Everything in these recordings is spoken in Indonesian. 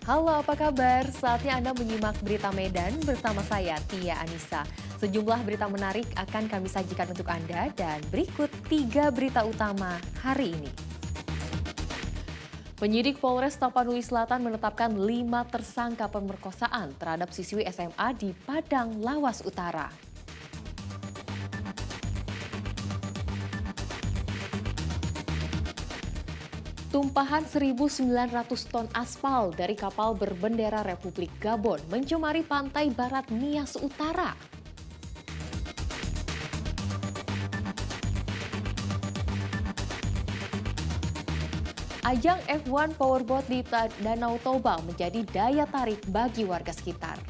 Halo, apa kabar? Saatnya Anda menyimak berita Medan bersama saya, Tia Anissa. Sejumlah berita menarik akan kami sajikan untuk Anda dan berikut 3 berita utama hari ini. Penyidik Polres Tapanuli Selatan menetapkan 5 tersangka pemerkosaan terhadap siswi SMA di Padang Lawas Utara. Tumpahan 1.900 ton aspal dari kapal berbendera Republik Gabon mencemari pantai barat Nias Utara. Ajang F1 Powerboat di Danau Toba menjadi daya tarik bagi warga sekitar.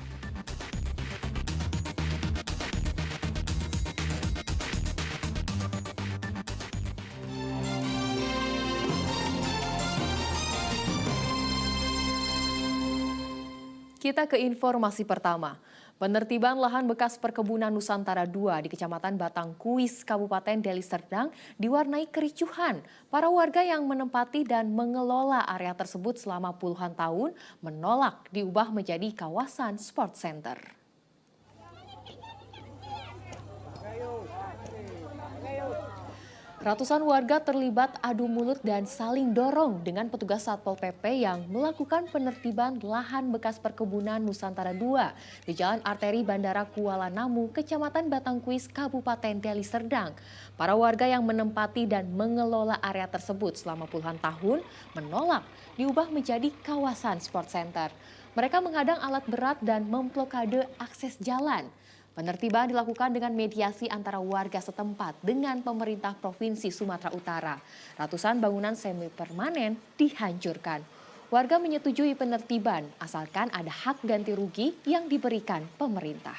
Kita ke informasi pertama. Penertiban lahan bekas perkebunan Nusantara II di Kecamatan Batangkuis, Kabupaten Deli Serdang diwarnai kericuhan. Para warga yang menempati dan mengelola area tersebut selama puluhan tahun menolak diubah menjadi kawasan sport center. Ratusan warga terlibat adu mulut dan saling dorong dengan petugas Satpol PP yang melakukan penertiban lahan bekas perkebunan Nusantara II di Jalan Arteri Bandara Kuala Namu, Kecamatan Batangkuis, Kabupaten Deli Serdang. Para warga yang menempati dan mengelola area tersebut selama puluhan tahun menolak diubah menjadi kawasan sport center. Mereka menghadang alat berat dan memblokade akses jalan. Penertiban dilakukan dengan mediasi antara warga setempat dengan pemerintah Provinsi Sumatera Utara. Ratusan bangunan semi permanen dihancurkan. Warga menyetujui penertiban asalkan ada hak ganti rugi yang diberikan pemerintah.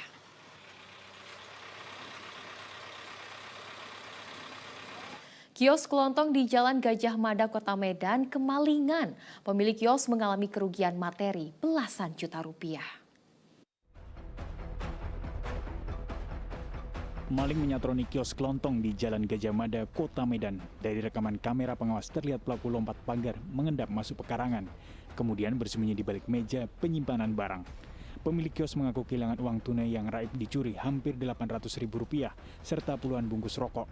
Kios kelontong di Jalan Gajah Mada, Kota Medan, kemalingan. Pemilik kios mengalami kerugian materi belasan juta rupiah. Maling menyatroni kios kelontong di Jalan Gajah Mada, Kota Medan. Dari rekaman kamera pengawas terlihat pelaku lompat pagar mengendap masuk pekarangan, kemudian bersembunyi di balik meja penyimpanan barang. Pemilik kios mengaku kehilangan uang tunai yang raib dicuri hampir Rp800.000 serta puluhan bungkus rokok.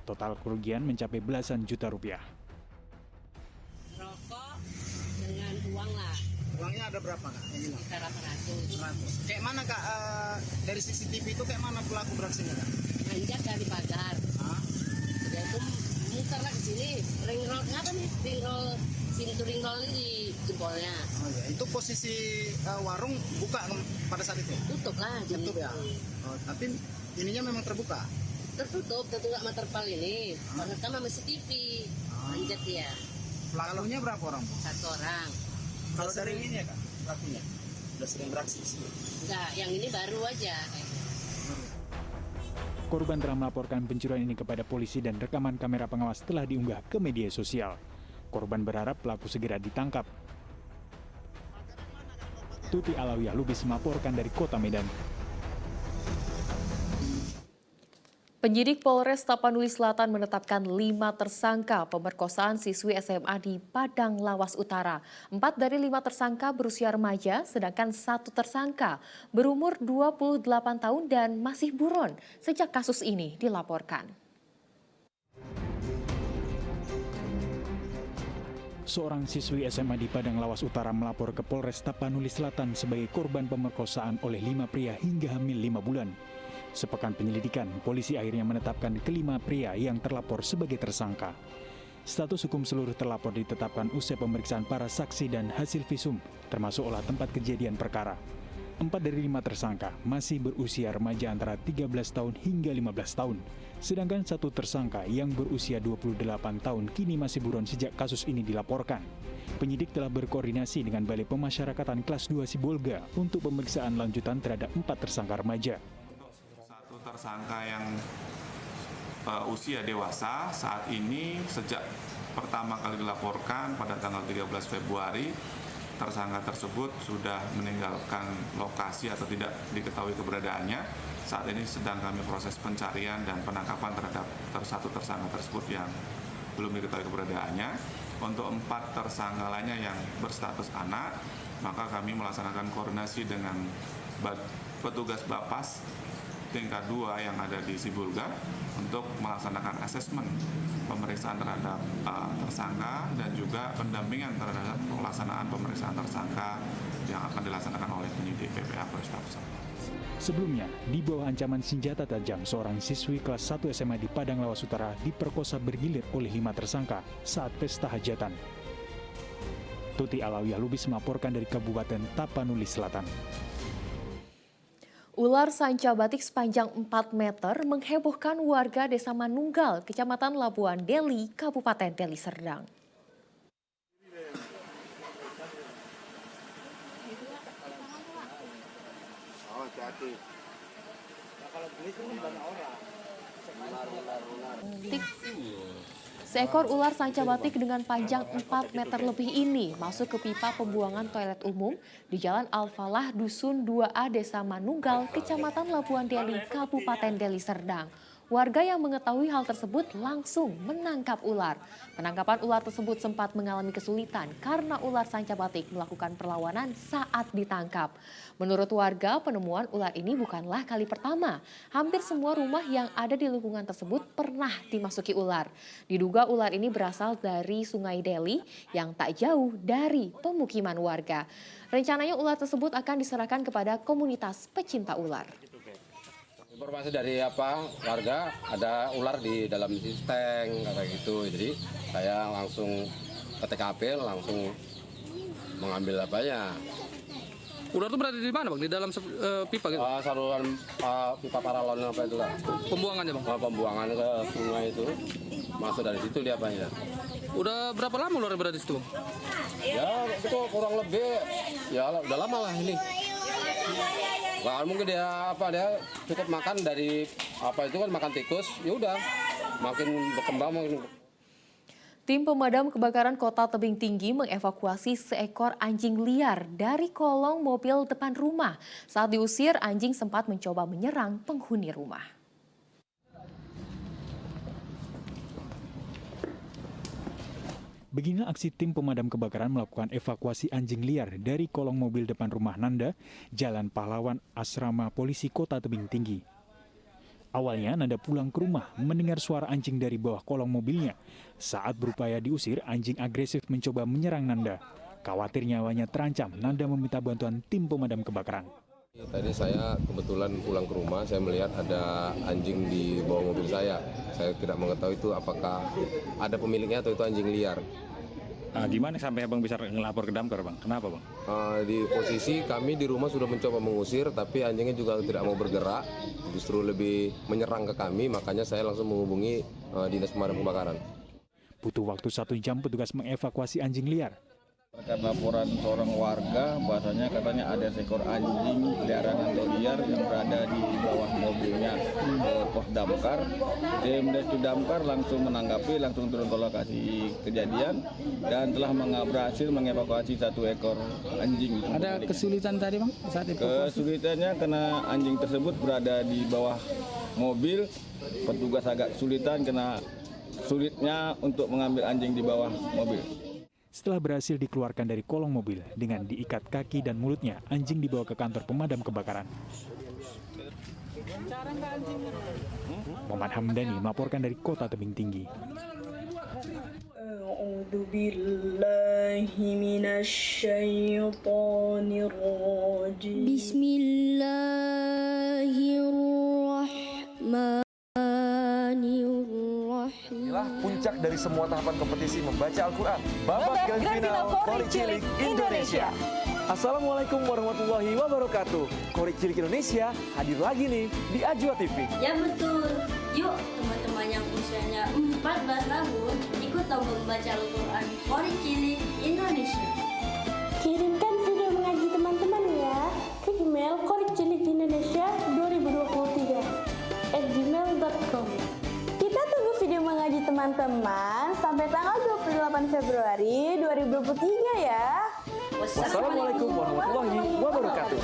Total kerugian mencapai belasan juta rupiah. Rokok dengan uang lah. Uangnya ada berapa kak? Sekitar 100. 100. Kayak mana kak, dari CCTV itu kayak mana pelaku beraksinya kak? Manjat dari pagar. Hah? Dia itu muter lah ke sini. Ring roll, ngapa nih? Pintu ring roll di jempolnya. Oh iya, itu posisi warung buka pada saat itu? Tutup lah. Tutup ya? Oh, tapi ininya memang terbuka? Tertutup sama terpal ini. Merekam sama CCTV. Manjat dia. Pelakunya berapa orang? 1 orang. Kalau dari ini ya kak, pelakunya? Udah sering beraksi di sini? Enggak, yang ini baru aja. Korban telah melaporkan pencurian ini kepada polisi dan rekaman kamera pengawas telah diunggah ke media sosial. Korban berharap pelaku segera ditangkap. Tuti Alawiyah Lubis melaporkan dari Kota Medan. Penyidik Polres Tapanuli Selatan menetapkan 5 tersangka pemerkosaan siswi SMA di Padang Lawas Utara. 4 dari 5 tersangka berusia remaja, sedangkan 1 tersangka berumur 28 tahun dan masih buron sejak kasus ini dilaporkan. Seorang siswi SMA di Padang Lawas Utara melapor ke Polres Tapanuli Selatan sebagai korban pemerkosaan oleh 5 pria hingga hamil 5 bulan. Sepekan penyelidikan, polisi akhirnya menetapkan kelima pria yang terlapor sebagai tersangka. Status hukum seluruh terlapor ditetapkan usai pemeriksaan para saksi dan hasil visum, termasuk olah tempat kejadian perkara. 4 dari 5 tersangka masih berusia remaja antara 13 tahun hingga 15 tahun. Sedangkan 1 tersangka yang berusia 28 tahun kini masih buron sejak kasus ini dilaporkan. Penyidik telah berkoordinasi dengan Balai Pemasyarakatan Kelas 2 Sibolga untuk pemeriksaan lanjutan terhadap 4 tersangka remaja. Tersangka yang usia dewasa saat ini sejak pertama kali dilaporkan pada tanggal 13 Februari tersangka tersebut sudah meninggalkan lokasi atau tidak diketahui keberadaannya. Saat ini sedang kami proses pencarian dan penangkapan terhadap satu tersangka tersebut yang belum diketahui keberadaannya. Untuk 4 tersangka lainnya yang berstatus anak maka kami melaksanakan koordinasi dengan petugas Bapas tingkat 2 yang ada di Sibolga untuk melaksanakan asesmen pemeriksaan terhadap tersangka dan juga pendampingan terhadap pelaksanaan pemeriksaan tersangka yang akan dilaksanakan oleh penyidik PPA Polresta Pusat. Sebelumnya, di bawah ancaman senjata tajam, seorang siswi kelas 1 SMA di Padang Lawas Utara diperkosa bergilir oleh 5 tersangka saat pesta hajatan. Tuti Alawiyah Lubis melaporkan dari Kabupaten Tapanuli Selatan. Ular sanca batik sepanjang 4 meter menghebohkan warga Desa Manunggal, Kecamatan Labuan Deli, Kabupaten Deli Serdang. Seekor ular sanca batik dengan panjang 4 meter lebih ini masuk ke pipa pembuangan toilet umum di Jalan Al-Falah, Dusun 2A, Desa Manunggal, Kecamatan Labuan Deli, Kabupaten Deli Serdang. Warga yang mengetahui hal tersebut langsung menangkap ular. Penangkapan ular tersebut sempat mengalami kesulitan karena ular sanca batik melakukan perlawanan saat ditangkap. Menurut warga, penemuan ular ini bukanlah kali pertama. Hampir semua rumah yang ada di lingkungan tersebut pernah dimasuki ular. Diduga ular ini berasal dari Sungai Deli yang tak jauh dari pemukiman warga. Rencananya ular tersebut akan diserahkan kepada komunitas pecinta ular. Informasi dari warga ada ular di dalam tank kayak gitu, jadi saya langsung ke TKP langsung mengambil Ular itu berada di mana bang? Di dalam pipa gitu? Saluran pipa paralon itu lah. Pembuangannya bang? Pembuangan ke sungai itu masuk dari situ dia Udah berapa lama ular berada di situ? Ya itu kurang lebih ya udah lama lah ini. Nah, mungkin dia cukup makan dari itu kan makan tikus, ya udah makin berkembang makin. Tim pemadam kebakaran Kota Tebing Tinggi mengevakuasi seekor anjing liar dari kolong mobil depan rumah. Saat diusir, anjing sempat mencoba menyerang penghuni rumah. Beginilah aksi tim pemadam kebakaran melakukan evakuasi anjing liar dari kolong mobil depan rumah Nanda, Jalan Pahlawan, Asrama Polisi Kota Tebing Tinggi. Awalnya Nanda pulang ke rumah mendengar suara anjing dari bawah kolong mobilnya. Saat berupaya diusir, anjing agresif mencoba menyerang Nanda. Khawatir nyawanya terancam, Nanda meminta bantuan tim pemadam kebakaran. Tadi saya kebetulan pulang ke rumah, saya melihat ada anjing di bawah mobil saya. Saya tidak mengetahui itu apakah ada pemiliknya atau itu anjing liar. Gimana sampai abang bisa ngelapor ke damkar bang? Kenapa bang? Di posisi kami di rumah sudah mencoba mengusir, tapi anjingnya juga tidak mau bergerak, justru lebih menyerang ke kami, makanya saya langsung menghubungi Dinas Pemadam Kebakaran. Butuh waktu 1 jam petugas mengevakuasi anjing liar. Terkait laporan seorang warga, bahasanya katanya ada seekor anjing peliharaan atau liar yang berada di bawah mobilnya pos damkar. Tim Desud Damkar langsung menanggapi, langsung turun ke lokasi kejadian dan telah berhasil mengevakuasi 1 ekor anjing. Ada kesulitan tadi bang saat evakuasi? Kesulitannya karena anjing tersebut berada di bawah mobil, petugas agak kesulitan karena sulitnya untuk mengambil anjing di bawah mobil. Setelah berhasil dikeluarkan dari kolong mobil dengan diikat kaki dan mulutnya, anjing dibawa ke kantor pemadam kebakaran. Muhammad Hamdani melaporkan dari Kota Tebing Tinggi. Bismillahirrahmanirrahim. Inilah puncak dari semua tahapan kompetisi membaca Al-Quran. Babak Grand Final Korik Cilik Indonesia. Assalamualaikum warahmatullahi wabarakatuh. Korik Cilik Indonesia hadir lagi nih di Ajwa TV. Ya betul. Yuk teman-teman yang usianya 14 tahun ikut lomba membaca Al-Quran Korik Cilik Indonesia. Kirimkan video mengaji teman-teman ya ke email korikcilik-indonesia2023@gmail.com. Kita tunggu video mengaji teman-teman sampai tanggal 28 Februari 2023 ya. Wassalamualaikum warahmatullahi wabarakatuh.